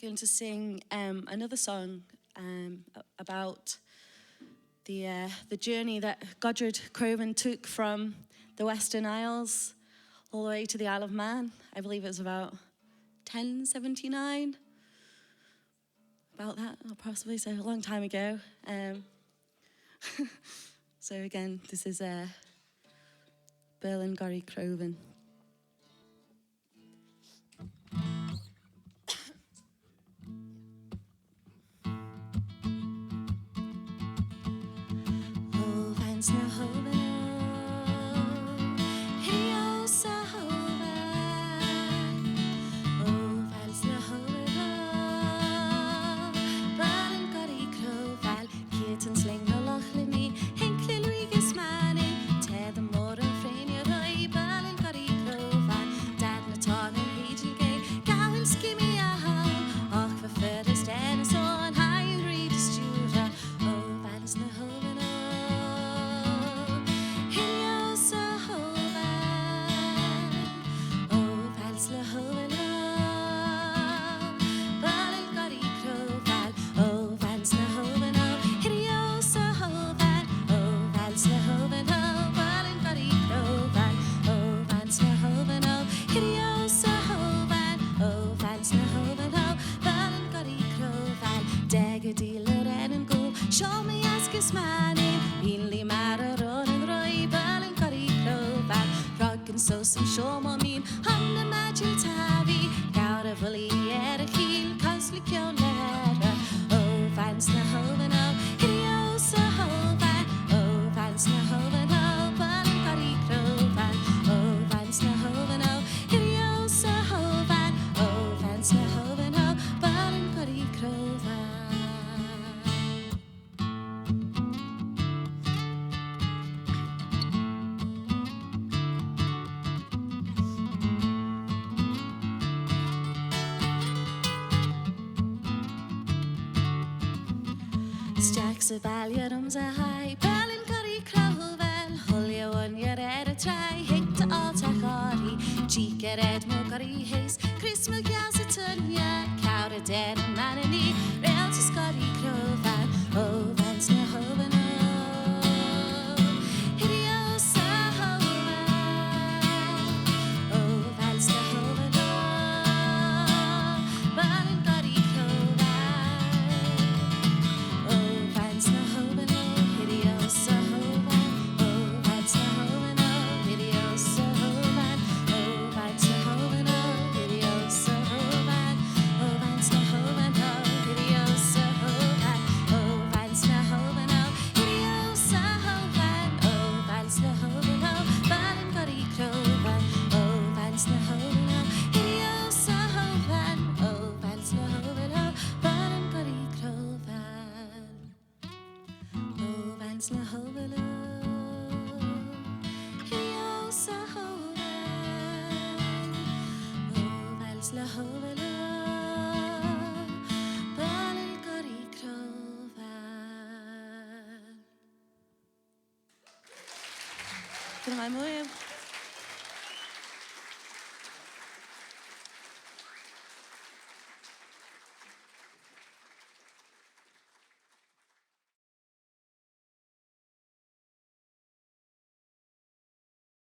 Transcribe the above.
going to sing another song about the journey that Godred Crovan took from the Western Isles all the way to the Isle of Man. I believe it was about 1079. About that, or possibly, so a long time ago. So again, this is Berlin Gorry Crovan. So some show my mean on the magic tavi out of a heel cause like your letter oh fans na hoven up hidio so hoven oh fans na hoven up Berlin Gorry Crovan oh fans na hoven up hidio so hoven oh fans na hoven up Berlin Gorry Crovan. Jack's a balliarums a high, Berlin Gorry Crovan, Hullia one year at a try, Hink to all Takari, Cheek at Edmo Gorry Haze, Chris McGill's a tunya, Cow to dead and man and knee, Rail to Gorry Crovan, oh, Vance na Hoven, oh, Hidio sa Hoven, oh, Vance na Hoven, oh, Berlin Gorry Crovan. Can I move?